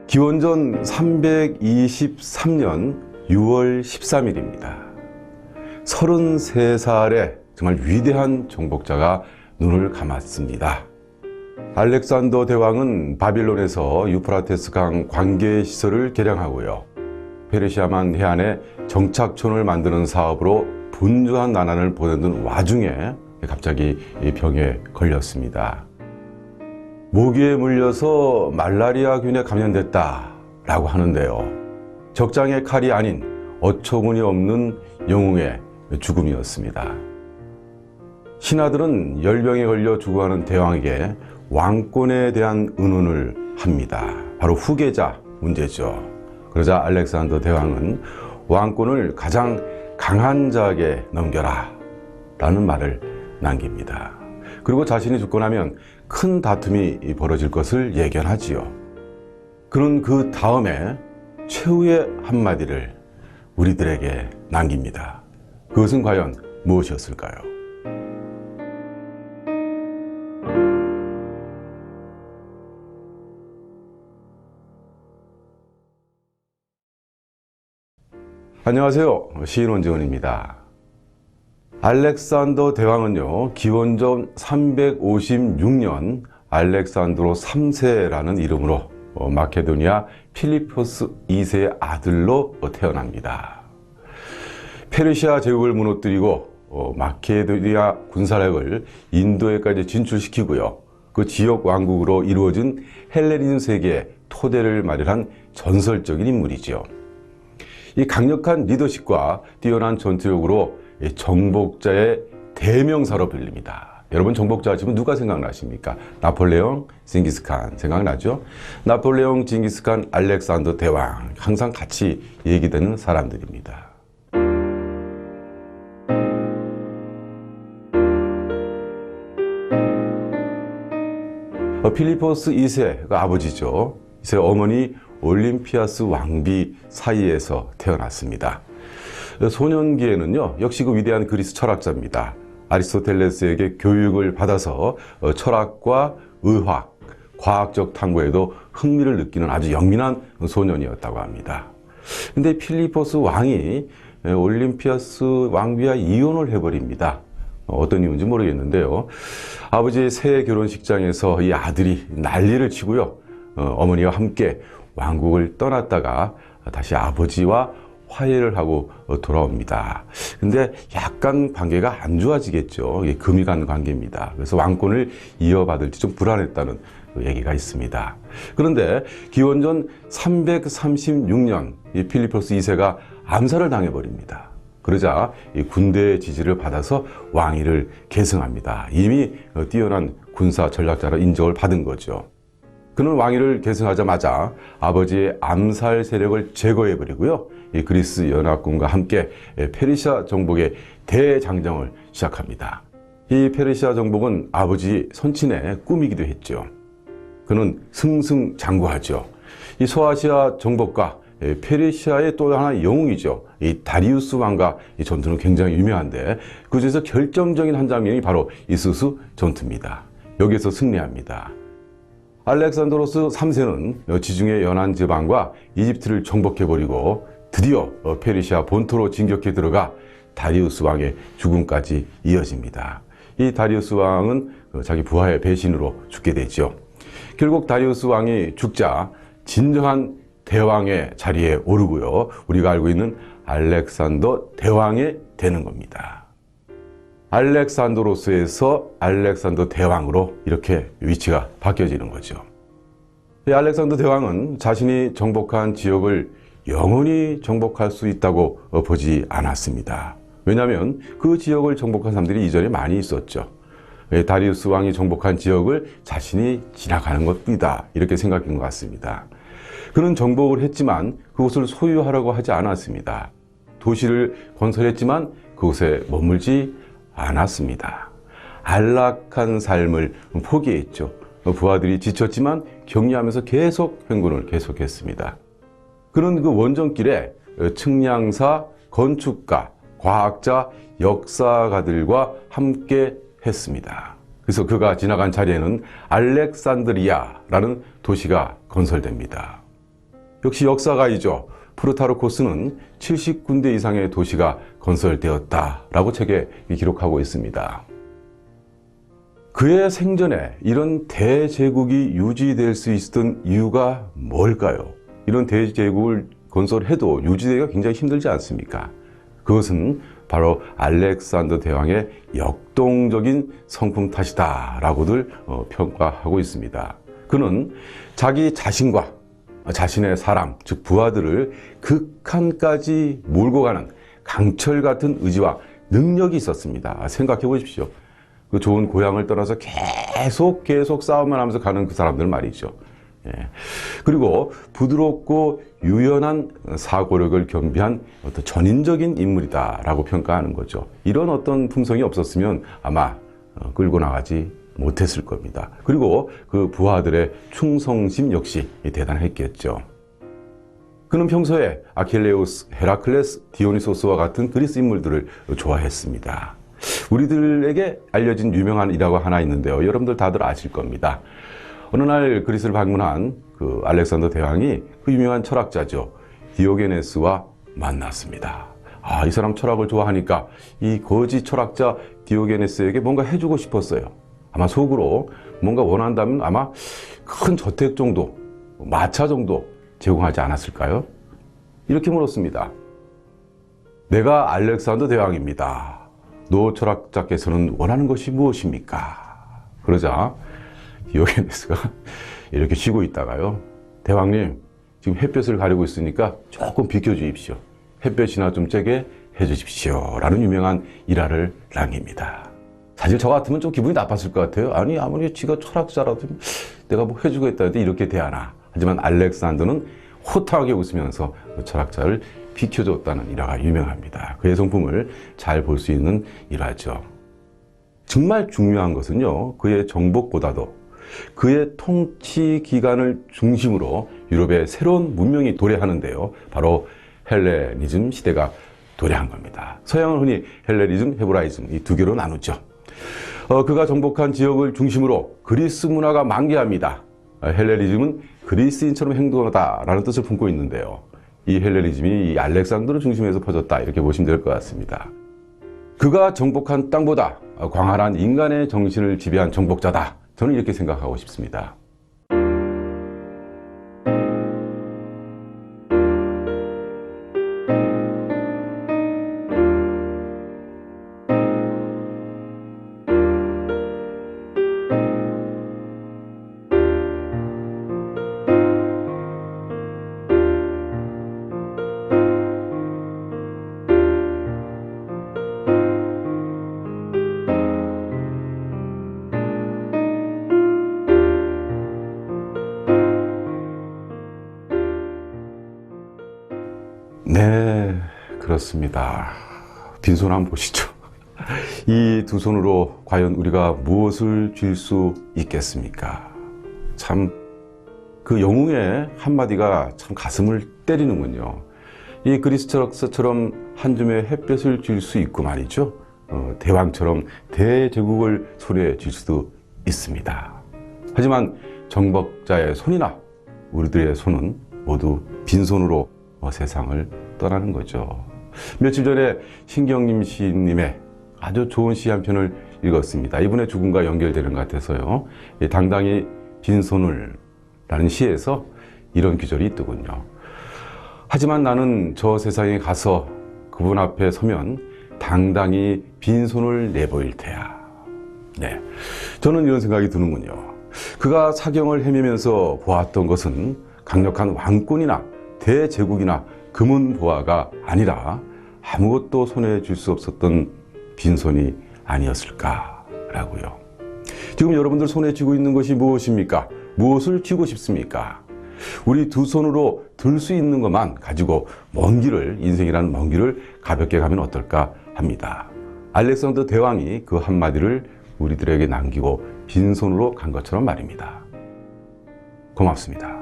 기원전 323년 6월 13일입니다. 33살의 정말 위대한 정복자가 눈을 감았습니다. 알렉산더 대왕은 바빌론에서 유프라테스 강 관계시설을 개량하고요. 페르시아만 해안에 정착촌을 만드는 사업으로 분주한 나날을 보내던 와중에 갑자기 병에 걸렸습니다. 모기에 물려서 말라리아균에 감염됐다 라고 하는데요. 적장의 칼이 아닌 어처구니 없는 영웅의 죽음이었습니다. 신하들은 열병에 걸려 죽어가는 대왕에게 왕권에 대한 의논을 합니다. 바로 후계자 문제죠. 그러자 알렉산더 대왕은 왕권을 가장 강한 자에게 넘겨라 라는 말을 남깁니다. 그리고 자신이 죽고 나면 큰 다툼이 벌어질 것을 예견하지요. 그는 그 다음에 최후의 한마디를 우리들에게 남깁니다. 그것은 과연 무엇이었을까요? 안녕하세요. 시인 원재원입니다. 알렉산더 대왕은요, 기원전 356년 알렉산드로 3세라는 이름으로 마케도니아 필리포스 2세의 아들로 태어납니다. 페르시아 제국을 무너뜨리고 마케도니아 군사력을 인도에까지 진출시키고요. 그 지역 왕국으로 이루어진 헬레니즘 세계의 토대를 마련한 전설적인 인물이지요. 이 강력한 리더십과 뛰어난 전투력으로 정복자의 대명사로 불립니다. 여러분, 정복자 하시면 누가 생각나십니까? 나폴레옹, 징기스칸 생각나죠? 나폴레옹, 징기스칸, 알렉산더 대왕 항상 같이 얘기되는 사람들입니다. 필리포스 2세가 아버지죠. 2세 어머니 올림피아스 왕비 사이에서 태어났습니다. 소년기에는요, 역시 그 위대한 그리스 철학자입니다. 아리스토텔레스에게 교육을 받아서 철학과 의학, 과학적 탐구에도 흥미를 느끼는 아주 영민한 소년이었다고 합니다. 근데 필리포스 왕이 올림피아스 왕비와 이혼을 해버립니다. 어떤 이유인지 모르겠는데요. 아버지의 새 결혼식장에서 이 아들이 난리를 치고요. 어머니와 함께 왕국을 떠났다가 다시 아버지와 화해를 하고 돌아옵니다. 근데 약간 관계가 안 좋아지겠죠. 이게 금이 가는 관계입니다. 그래서 왕권을 이어받을지 좀 불안했다는 얘기가 있습니다. 그런데 기원전 336년 이 필리포스 2세가 암살을 당해버립니다. 그러자 이 군대의 지지를 받아서 왕위를 계승합니다. 이미 뛰어난 군사 전략자로 인정을 받은 거죠. 그는 왕위를 계승하자마자 아버지의 암살 세력을 제거해버리고요. 이 그리스 연합군과 함께 페르시아 정복의 대장정을 시작합니다. 이 페르시아 정복은 아버지 선친의 꿈이기도 했죠. 그는 승승장구하죠. 이 소아시아 정복과 페르시아의 또 하나의 영웅이죠. 이 다리우스 왕과 이 전투는 굉장히 유명한데 그중에서 결정적인 한 장면이 바로 이수스 전투입니다. 여기에서 승리합니다. 알렉산드로스 3세는 지중해 연안 지방과 이집트를 정복해버리고 드디어 페르시아 본토로 진격해 들어가 다리우스 왕의 죽음까지 이어집니다. 이 다리우스 왕은 자기 부하의 배신으로 죽게 되죠. 결국 다리우스 왕이 죽자 진정한 대왕의 자리에 오르고요. 우리가 알고 있는 알렉산더 대왕이 되는 겁니다. 알렉산드로스에서 알렉산더 대왕으로 이렇게 위치가 바뀌어지는 거죠. 이 알렉산더 대왕은 자신이 정복한 지역을 영원히 정복할 수 있다고 보지 않았습니다. 왜냐하면 그 지역을 정복한 사람들이 이전에 많이 있었죠. 다리우스 왕이 정복한 지역을 자신이 지나가는 것뿐이다 이렇게 생각한 것 같습니다. 그는 정복을 했지만 그곳을 소유하려고 하지 않았습니다. 도시를 건설했지만 그곳에 머물지 않았습니다. 안락한 삶을 포기했죠. 부하들이 지쳤지만 격려하면서 계속 행군을 계속했습니다. 그는 그 원정길에 측량사, 건축가, 과학자, 역사가들과 함께 했습니다. 그래서 그가 지나간 자리에는 알렉산드리아라는 도시가 건설됩니다. 역시 역사가이죠. 프루타르코스는 70군데 이상의 도시가 건설되었다라고 책에 기록하고 있습니다. 그의 생전에 이런 대제국이 유지될 수 있었던 이유가 뭘까요? 이런 대제국을 건설해도 유지되기가 굉장히 힘들지 않습니까? 그것은 바로 알렉산더 대왕의 역동적인 성품 탓이다라고들 평가하고 있습니다. 그는 자기 자신과 자신의 사람, 즉 부하들을 극한까지 몰고 가는 강철 같은 의지와 능력이 있었습니다. 생각해 보십시오. 그 좋은 고향을 떠나서 계속 싸움만 하면서 가는 그 사람들 말이죠. 예. 그리고 부드럽고 유연한 사고력을 겸비한 어떤 전인적인 인물이다라고 평가하는 거죠. 이런 어떤 품성이 없었으면 아마 끌고 나가지 못했을 겁니다. 그리고 그 부하들의 충성심 역시 대단했겠죠. 그는 평소에 아킬레우스, 헤라클레스, 디오니소스와 같은 그리스 인물들을 좋아했습니다. 우리들에게 알려진 유명한 일화가 하나 있는데요. 여러분들 다들 아실 겁니다. 어느 날 그리스를 방문한 그 알렉산더 대왕이 그 유명한 철학자죠. 디오게네스와 만났습니다. 이 사람 철학을 좋아하니까 이 거지 철학자 디오게네스에게 뭔가 해주고 싶었어요. 아마 속으로 뭔가 원한다면 아마 큰 저택 정도, 마차 정도 제공하지 않았을까요? 이렇게 물었습니다. 내가 알렉산더 대왕입니다. 노 철학자께서는 원하는 것이 무엇입니까? 그러자 디오게네스가 이렇게 쉬고 있다가요. 대왕님, 지금 햇볕을 가리고 있으니까 조금 비켜주십시오. 햇볕이나 좀 쬐게 해주십시오. 라는 유명한 일화를 남깁니다. 사실 저 같으면 좀 기분이 나빴을 것 같아요. 아니, 아무리 지가 철학자라도 내가 뭐 해주겠다는데 이렇게 대하나. 하지만 알렉산더는 호탕하게 웃으면서 그 철학자를 비켜줬다는 일화가 유명합니다. 그의 성품을 잘 볼 수 있는 일화죠. 정말 중요한 것은요, 그의 정복보다도 그의 통치 기간을 중심으로 유럽의 새로운 문명이 도래하는데요. 바로 헬레니즘 시대가 도래한 겁니다. 서양은 흔히 헬레니즘, 헤브라이즘 이 두 개로 나누죠. 그가 정복한 지역을 중심으로 그리스 문화가 만개합니다. 헬레니즘은 그리스인처럼 행동하다라는 뜻을 품고 있는데요. 이 헬레니즘이 이 알렉산더를 중심에서 퍼졌다 이렇게 보시면 될 것 같습니다. 그가 정복한 땅보다 광활한 인간의 정신을 지배한 정복자다. 저는 이렇게 생각하고 싶습니다. 네, 그렇습니다. 빈손 한번 보시죠. 이 두 손으로 과연 우리가 무엇을 쥘 수 있겠습니까? 참, 그 영웅의 한마디가 참 가슴을 때리는군요. 이 그리스 철학자처럼 한 줌의 햇볕을 쥘 수 있고 말이죠. 대왕처럼 대제국을 손에 쥘 수도 있습니다. 하지만 정복자의 손이나 우리들의 손은 모두 빈손으로 세상을 떠나는 거죠. 며칠 전에 신경림 시인님의 아주 좋은 시 한 편을 읽었습니다. 이분의 죽음과 연결되는 것 같아서요. 당당히 빈손을 라는 시에서 이런 구절이 있더군요. 하지만 나는 저 세상에 가서 그분 앞에 서면 당당히 빈손을 내보일 테야. 네, 저는 이런 생각이 드는군요. 그가 사경을 헤매면서 보았던 것은 강력한 왕권이나 대제국이나 금은보화가 아니라 아무것도 손에 쥘 수 없었던 빈손이 아니었을까라고요. 지금 여러분들 손에 쥐고 있는 것이 무엇입니까? 무엇을 쥐고 싶습니까? 우리 두 손으로 들 수 있는 것만 가지고 먼 길을, 인생이라는 먼 길을 가볍게 가면 어떨까 합니다. 알렉산더 대왕이 그 한마디를 우리들에게 남기고 빈손으로 간 것처럼 말입니다. 고맙습니다.